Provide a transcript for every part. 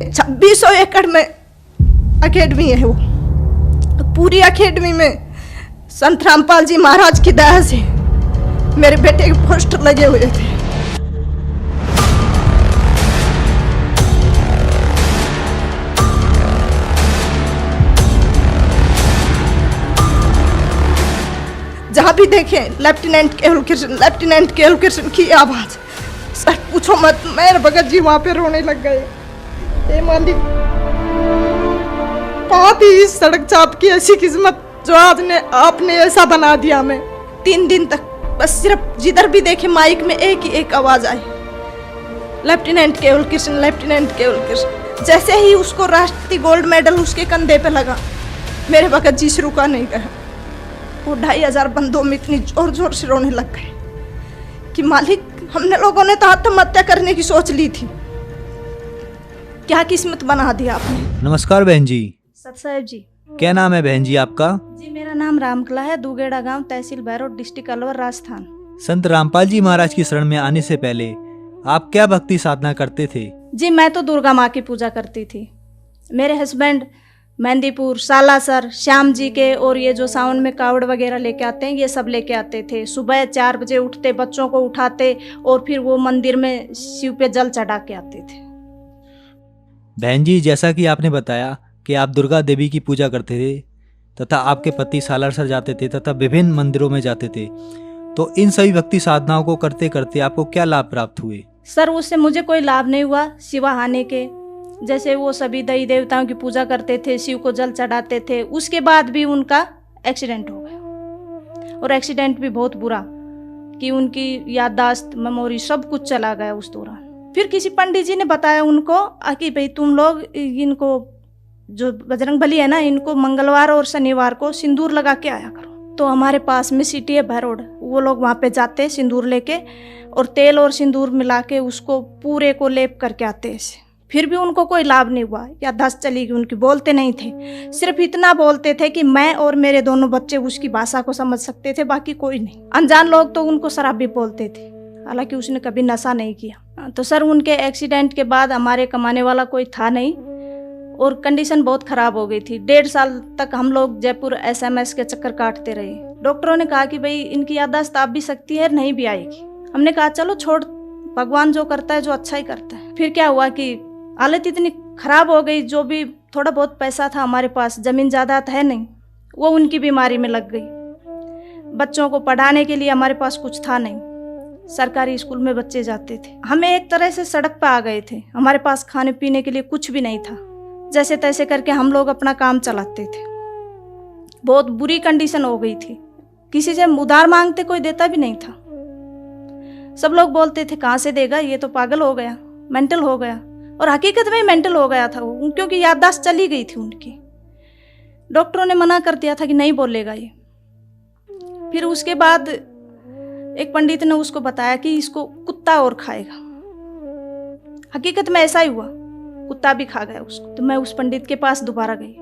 2600 एकड़ में अकेडमी है वो। पूरी अकेडमी में संत रामपाल जी महाराज की दया से मेरे बेटे के पोस्टर लगे हुए थे। जहाँ भी देखें लेफ्टिनेंट केवल कृष्ण की आवाज। सर पूछो मत, मेरे भगत जी वहां पे रोने लग गए। ये मालिक बहुत ही इस सड़क चाप की ऐसी किस्मत जो आज ने आपने ऐसा बना दिया। हमें 3 दिन तक बस सिर्फ जिधर भी देखे माइक में एक ही एक आवाज आई, लेफ्टिनेंट केवल कृष्ण। जैसे ही उसको राष्ट्रीय गोल्ड मेडल उसके कंधे पे लगा, मेरे भगत जी से रुका नहीं गया। वो 2500 बंदों में इतनी जोर जोर से रोने लग गए कि मालिक, हमने लोगों ने तो आत्महत्या करने की सोच ली थी, क्या किस्मत बना दिया आपने। नमस्कार बहन जी। सत साहेब जी। क्या नाम है बहन जी आपका? जी मेरा नाम रामकला है, दुगेड़ा गांव, तहसील भैरोड, डिस्ट्रिक्ट अलवर, राजस्थान। संत रामपाल जी महाराज की शरण में आने से पहले आप क्या भक्ति साधना करते थे? जी मैं तो दुर्गा माँ की पूजा करती थी। मेरे हस्बैंड मेहंदीपुर, सालासर, श्याम जी के और ये जो सावन में कावड़ वगैरह लेके आते हैं, ये सब लेके आते थे। सुबह 4 बजे उठते, बच्चों को उठाते और फिर वो मंदिर में शिव पे जल चढ़ा के आते थे। बहन जी, जैसा कि आपने बताया कि आप दुर्गा देवी की पूजा करते थे तथा आपके पति सालासर जाते थे तथा विभिन्न मंदिरों में जाते थे, तो इन सभी भक्ति साधनाओं को करते करते आपको क्या लाभ प्राप्त हुए? सर उससे मुझे कोई लाभ नहीं हुआ सिवा हानि के। जैसे वो सभी देवी देवताओं की पूजा करते थे, शिव को जल चढ़ाते थे, उसके बाद भी उनका एक्सीडेंट हो गया। और एक्सीडेंट भी बहुत बुरा कि उनकी याददाश्त, मेमोरी सब कुछ चला गया उस दौरान। फिर किसी पंडित जी ने बताया उनको कि भाई तुम लोग इनको जो बजरंगबली है ना, इनको मंगलवार और शनिवार को सिंदूर लगा के आया करो। तो हमारे पास में सिटी है भैरोड, वो लोग वहाँ पे जाते सिंदूर लेके और तेल और सिंदूर मिला के उसको पूरे को लेप करके आते ऐसे। फिर भी उनको कोई लाभ नहीं हुआ, याददाश्त चली गई उनकी, बोलते नहीं थे। सिर्फ इतना बोलते थे कि मैं और मेरे दोनों बच्चे उसकी भाषा को समझ सकते थे, बाकी कोई नहीं। अनजान लोग तो उनको शराबी बोलते थे, हालांकि उसने कभी नशा नहीं किया। तो सर उनके एक्सीडेंट के बाद हमारे कमाने वाला कोई था नहीं और कंडीशन बहुत ख़राब हो गई थी। 1.5 साल तक हम लोग जयपुर SMS के चक्कर काटते रहे। डॉक्टरों ने कहा कि भाई इनकी याददाश्त आप भी सकती है, नहीं भी आएगी। हमने कहा चलो छोड़, भगवान जो करता है जो अच्छा ही करता है। फिर क्या हुआ कि हालत इतनी ख़राब हो गई, जो भी थोड़ा बहुत पैसा था हमारे पास, ज़मीन जायदाद है नहीं, वो उनकी बीमारी में लग गई। बच्चों को पढ़ाने के लिए हमारे पास कुछ था नहीं, सरकारी स्कूल में बच्चे जाते थे। हमें एक तरह से सड़क पर आ गए थे, हमारे पास खाने पीने के लिए कुछ भी नहीं था। जैसे तैसे करके हम लोग अपना काम चलाते थे। बहुत बुरी कंडीशन हो गई थी, किसी से उधार मांगते कोई देता भी नहीं था। सब लोग बोलते थे कहाँ से देगा, ये तो पागल हो गया, मेंटल हो गया। और हकीकत में मेंटल हो गया था वो, क्योंकि याददाश्त चली गई थी उनकी। डॉक्टरों ने मना कर दिया था कि नहीं बोलेगा ये। फिर उसके बाद एक पंडित ने उसको बताया कि इसको कुत्ता और खाएगा। हकीकत में ऐसा ही हुआ, कुत्ता भी खा गया उसको। तो मैं उस पंडित के पास दोबारा गई।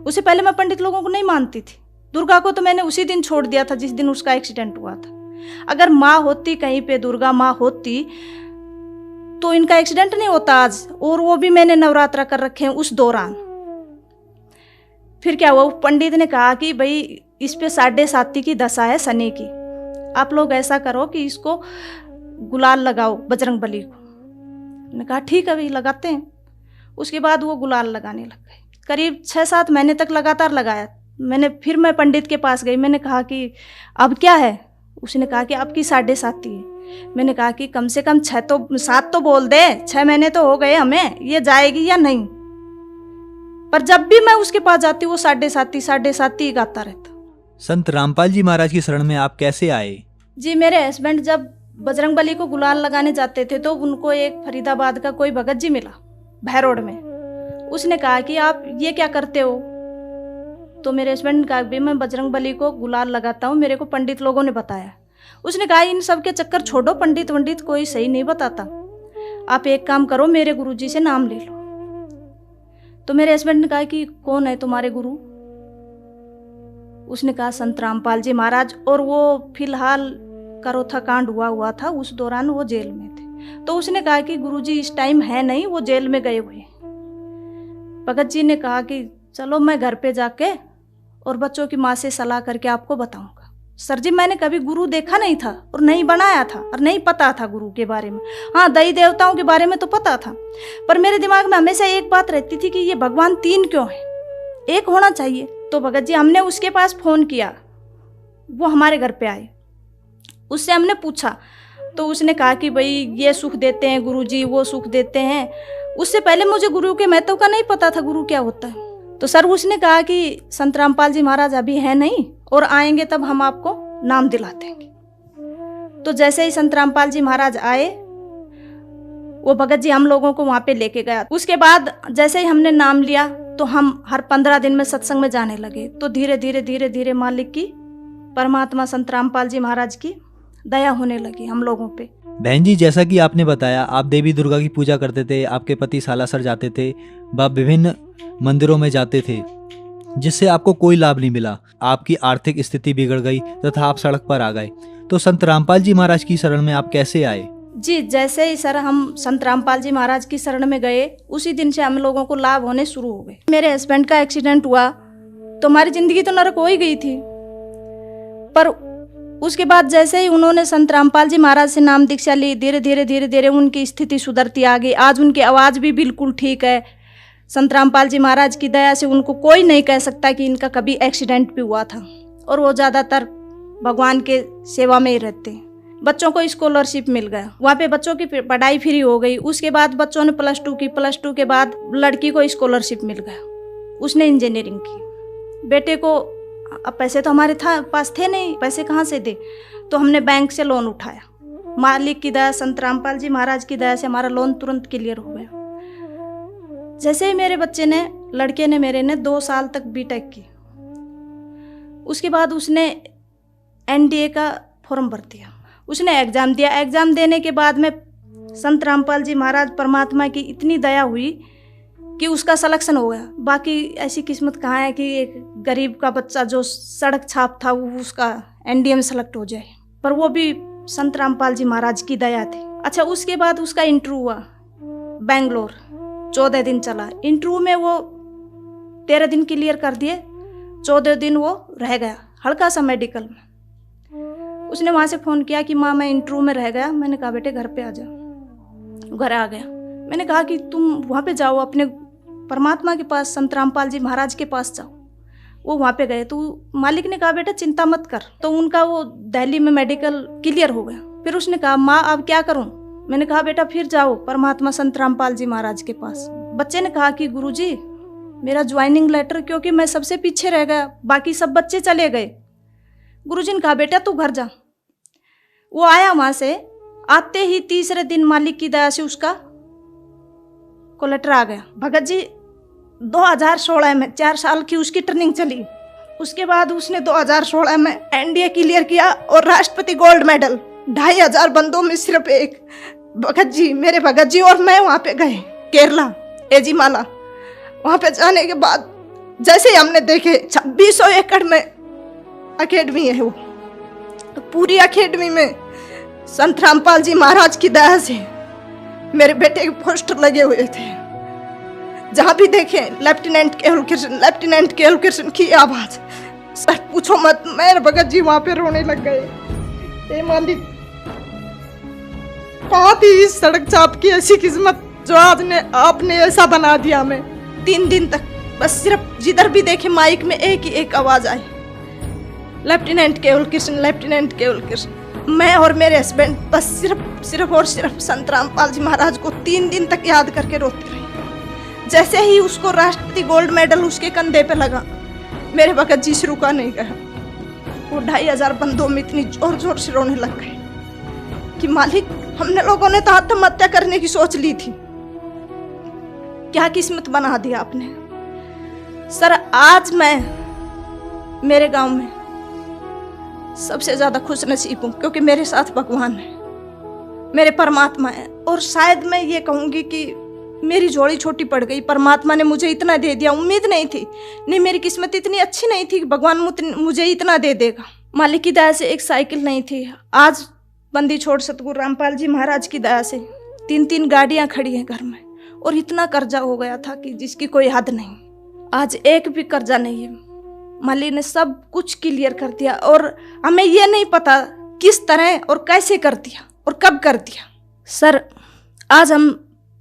उससे पहले मैं पंडित लोगों को नहीं मानती थी। दुर्गा को तो मैंने उसी दिन छोड़ दिया था जिस दिन उसका एक्सीडेंट हुआ था। अगर माँ होती कहीं पे, दुर्गा माँ होती, तो इनका एक्सीडेंट नहीं होता आज, और वो भी मैंने नवरात्रा कर रखे हैं उस दौरान। फिर क्या हुआ, पंडित ने कहा कि भाई इस पे 7.5 की दशा है शनि की, आप लोग ऐसा करो कि इसको गुलाल लगाओ बजरंगबली को। मैंने कहा ठीक है भाई लगाते हैं। उसके बाद वो गुलाल लगाने लग गए। करीब 6-7 महीने तक लगातार लगाया। फिर मैं पंडित के पास गई, मैंने कहा कि अब क्या है। उसने कहा कि आपकी 7.5 है। मैंने कहा कि कम से कम 7 तो बोल दे, 6 महीने तो हो गए हमें, ये जाएगी या नहीं। पर जब भी मैं उसके पास जाती वो 7.5 ही गाता रहता। संत रामपाल जी महाराज की शरण में आप कैसे आए? जी मेरे हस्बैंड जब बजरंगबली को गुलाल लगाने जाते थे तो उनको एक फरीदाबाद का कोई भगत जी मिला भैरोड में। उसने कहा कि आप ये क्या करते हो। तो मेरे हस्बैंड ने कहा भी मैं बजरंगबली को गुलाल लगाता हूँ, मेरे को पंडित लोगों ने बताया। उसने कहा इन सब के चक्कर छोड़ो, पंडित कोई सही नहीं बताता, आप एक काम करो मेरे गुरुजी से नाम ले लो। तो मेरे हस्बैंड ने कहा कि कौन है तुम्हारे गुरु। उसने कहा संत रामपाल जी महाराज, और वो फिलहाल करोथा कांड हुआ था, उस दौरान वो जेल में थे। तो उसने कहा कि गुरुजी इस टाइम है नहीं, वो जेल में गए हुए। भगत जी ने कहा कि चलो मैं घर पे जाके और बच्चों की माँ से सलाह करके आपको बताऊंगा। सर जी, मैंने कभी गुरु देखा नहीं था और नहीं बनाया था और नहीं पता था गुरु के बारे में। हाँ, देवी देवताओं के बारे में तो पता था, पर मेरे दिमाग में हमेशा एक बात रहती थी कि ये भगवान 3 क्यों है, एक होना चाहिए। तो भगत जी, हमने उसके पास फ़ोन किया, वो हमारे घर पे आए, उससे हमने पूछा तो उसने कहा कि भाई ये सुख देते हैं गुरुजी, वो सुख देते हैं। उससे पहले मुझे गुरु के महत्व का नहीं पता था, गुरु क्या होता है। तो सर उसने कहा कि संत रामपाल जी महाराज अभी है नहीं और आएंगे तब हम आपको नाम दिला देंगे। तो जैसे ही संत रामपाल जी महाराज आए, वो भगत जी हम लोगों को वहाँ पे लेके गया। उसके बाद जैसे ही हमने नाम लिया तो हम हर 15 दिन में सत्संग में जाने लगे। तो धीरे धीरे धीरे धीरे मालिक की, परमात्मा संत रामपाल जी महाराज की दया होने लगी हम लोगों पे। बहन जी, जैसा कि आपने बताया, आप देवी दुर्गा की पूजा करते थे, आपके पति सालासर जाते थे, व विभिन्न मंदिरों में जाते थे, जिससे आपको कोई लाभ नहीं मिला। आपकी आर्थिक स्थिति बिगड़ गई तथा आप सड़क पर आ गए। तो संत रामपाल जी महाराज की शरण में आप कैसे आए? जी, जैसे ही सर हम संत रामपाल जी महाराज की शरण में गए, उसी दिन से हम लोगों को लाभ होने शुरू हो गए। मेरे हस्बैंड का एक्सीडेंट हुआ तो हमारी जिंदगी तो नरक हो ही गई थी, पर उसके बाद जैसे ही उन्होंने संत रामपाल जी महाराज से नाम दीक्षा ली, धीरे धीरे धीरे धीरे उनकी स्थिति सुधरती आ गई। आज उनकी आवाज़ भी बिल्कुल ठीक है। संत रामपाल जी महाराज की दया से उनको कोई नहीं कह सकता कि इनका कभी एक्सीडेंट भी हुआ था, और वो ज़्यादातर भगवान के सेवा में ही रहते हैं। बच्चों को स्कॉलरशिप मिल गया, वहाँ पे बच्चों की पढ़ाई फ्री हो गई। उसके बाद बच्चों ने +2 की, +2 के बाद लड़की को स्कॉलरशिप मिल गया, उसने इंजीनियरिंग की। बेटे को अब पैसे तो हमारे पास थे नहीं, पैसे कहाँ से दे, तो हमने बैंक से लोन उठाया। मालिक की दया, संत रामपाल जी महाराज की दया से हमारा लोन तुरंत क्लियर हो गया। जैसे ही मेरे बच्चे ने, लड़के ने मेरे ने 2 साल तक बीटेक की, उसके बाद उसने NDA का फॉर्म भर दिया, उसने एग्ज़ाम दिया। एग्ज़ाम देने के बाद में संत रामपाल जी महाराज परमात्मा की इतनी दया हुई कि उसका सिलेक्शन हो गया। बाकी ऐसी किस्मत कहाँ है कि एक गरीब का बच्चा जो सड़क छाप था वो उसका NDA में सेलेक्ट हो जाए, पर वो भी संत रामपाल जी महाराज की दया थी। अच्छा, उसके बाद उसका इंटरव्यू हुआ बेंगलोर, 14 दिन चला। इंटरव्यू में वो 13 दिन क्लियर कर दिए, 14 दिन वो रह गया हल्का सा मेडिकल में। उसने वहाँ से फ़ोन किया कि माँ मैं इंटरव्यू में रह गया। मैंने कहा बेटे घर पे आ जाओ। घर आ गया। मैंने कहा कि तुम वहाँ पे जाओ, अपने परमात्मा के पास, संत रामपाल जी महाराज के पास जाओ। वो वहाँ पे गए तो मालिक ने कहा बेटा चिंता मत कर। तो उनका वो दिल्ली में मेडिकल क्लियर हो गया। फिर उसने कहा माँ अब क्या करूँ। मैंने कहा बेटा फिर जाओ परमात्मा संत रामपाल जी महाराज के पास। बच्चे ने कहा कि गुरुजी मेरा ज्वाइनिंग लेटर, क्योंकि मैं सबसे पीछे रह गया, बाकी सब बच्चे चले गए। गुरुजी ने कहा बेटा तू घर जा। वो आया वहाँ से, आते ही तीसरे दिन मालिक की दया से उसका को लेटर आ गया। भगत जी 2016 में 4 साल की उसकी ट्रेनिंग चली। उसके बाद उसने 2016 में NDA क्लियर किया और राष्ट्रपति गोल्ड मेडल। 2500 बंदों में सिर्फ एक भगत जी, मेरे भगत जी और मैं वहाँ पे गए केरला, एजीमाला। वहाँ पे जाने के बाद जैसे ही हमने देखे 2600 एकड़ में अकेडमी है वो, तो पूरी अकेडमी में संत रामपाल जी महाराज की दया से मेरे बेटे के पोस्टर लगे हुए थे। जहाँ भी देखे लेफ्टिनेंट केवल कृष्ण, लेफ्टिनेंट केवल कृष्ण की आवाज। सर पूछो मत, मेरे भगत जी वहाँ पे रोने लग गए। मालिक कहाँ थी इस सड़क चाप की ऐसी किस्मत जो आज ने आपने ऐसा बना दिया। हमें 3 दिन तक बस सिर्फ जिधर भी देखे माइक में एक ही एक आवाज आई, लेफ्टिनेंट केवल कृष्ण, लेफ्टिनेंट केवल कृष्ण। मैं और मेरे हस्बैंड बस सिर्फ और सिर्फ संत रामपाल जी महाराज को 3 दिन तक याद करके रोती रही। जैसे ही उसको राष्ट्रपति गोल्ड मेडल उसके कंधे पे लगा, मेरे भगत जी से रुका नहीं गया। वो 2500 बंदों में इतनी जोर जोर से रोने लग गए कि मालिक हमने लोगों ने तो आत्महत्या करने की सोच ली थी, क्या किस्मत बना दिया आपने। सर आज मैं मेरे गांव में सबसे ज्यादा खुश नसीब हूँ, क्योंकि मेरे साथ भगवान है, मेरे परमात्मा है। और शायद मैं ये कहूँगी कि मेरी जोड़ी छोटी पड़ गई। परमात्मा ने मुझे इतना दे दिया, उम्मीद नहीं थी, नहीं मेरी किस्मत इतनी अच्छी नहीं थी कि भगवान मुझे इतना दे देगा। मालिक की दया से एक साइकिल नहीं थी, आज बंदी छोड़ सतगुरु रामपाल जी महाराज की दया से 3-3 गाड़ियां खड़ी हैं घर में, और इतना कर्जा हो गया था कि जिसकी कोई हद नहीं। आज एक भी कर्जा नहीं है। माली ने सब कुछ क्लियर कर दिया, और हमें ये नहीं पता किस तरह और कैसे कर दिया और कब कर दिया। सर, आज हम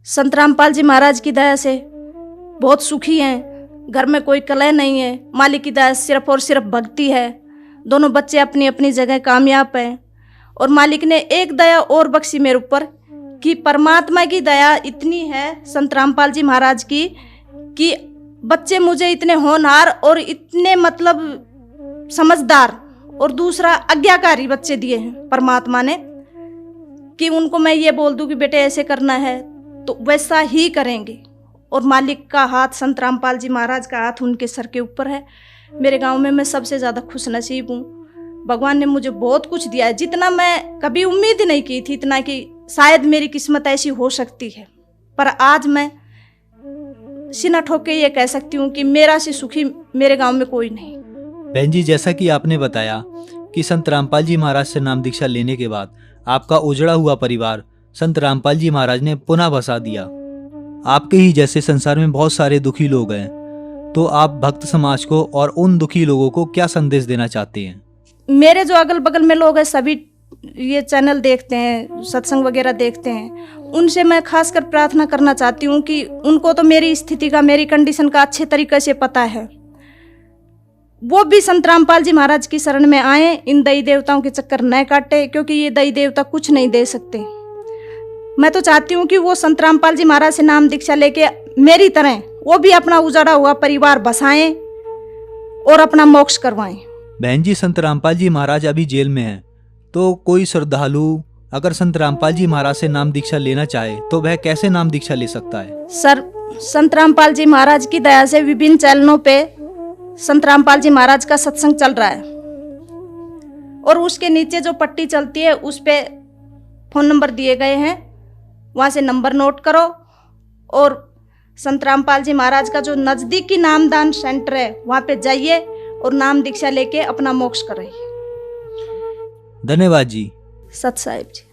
संत रामपाल जी महाराज की दया से बहुत सुखी हैं। घर में कोई कलह नहीं है। मालिक की दया सिर्फ और सिर्फ भक्ति है। दोनों बच्चे अपनी अपनी जगह कामयाब हैं, और मालिक ने एक दया और बख्शी मेरे ऊपर कि परमात्मा की दया इतनी है संत रामपाल जी महाराज की कि बच्चे मुझे इतने होनहार और इतने मतलब समझदार और दूसरा आज्ञाकारी बच्चे दिए हैं परमात्मा ने, कि उनको मैं ये बोल दूं कि बेटे ऐसे करना है तो वैसा ही करेंगे। और मालिक का हाथ, संत रामपाल जी महाराज का हाथ उनके सर के ऊपर है। मेरे गांव में मैं सबसे ज़्यादा खुश नसीब हूँ। भगवान ने मुझे बहुत कुछ दिया है, जितना मैं कभी उम्मीद ही नहीं की थी, इतना कि शायद मेरी किस्मत ऐसी हो सकती है। पर आज मैं सीना ठोक के ये कह सकती हूँ कि मेरा से सुखी मेरे गांव में कोई नहीं। बहन जी, जैसा कि आपने बताया कि संत रामपाल जी महाराज से नाम दीक्षा लेने के बाद आपका उजड़ा हुआ परिवार संत रामपाल जी महाराज ने पुनः बसा दिया। आपके ही जैसे संसार में बहुत सारे दुखी लोग हैं, तो आप भक्त समाज को और उन दुखी लोगों को क्या संदेश देना चाहते हैं? मेरे जो अगल बगल में लोग हैं, सभी ये चैनल देखते हैं, सत्संग वगैरह देखते हैं, उनसे मैं खासकर प्रार्थना करना चाहती हूँ कि उनको तो मेरी स्थिति का, मेरी कंडीशन का अच्छे तरीके से पता है। वो भी संत रामपाल जी महाराज की शरण में आए, इन दई देवताओं के चक्कर न काटे, क्योंकि ये दई देवता कुछ नहीं दे सकते। मैं तो चाहती हूँ कि वो संत रामपाल जी महाराज से नाम दीक्षा लेके मेरी तरह वो भी अपना उजाड़ा हुआ परिवार बसाएं और अपना मोक्ष करवाएं। बहन जी, संत रामपाल जी महाराज अभी जेल में हैं, तो कोई श्रद्धालु अगर संत रामपाल जी महाराज से नाम दीक्षा लेना चाहे तो वह कैसे नाम दीक्षा ले सकता है? सर, संत रामपाल जी महाराज की दया से विभिन्न चैनलों पे संत रामपाल जी महाराज का सत्संग चल रहा है, और उसके नीचे जो पट्टी चलती है उस पे फोन नंबर दिए गए हैं, वहाँ से नंबर नोट करो और संत रामपाल जी महाराज का जो नज़दीकी नामदान सेंटर है वहाँ पे जाइए और नाम दीक्षा लेके अपना मोक्ष कराइए। धन्यवाद जी। सत साहिब जी।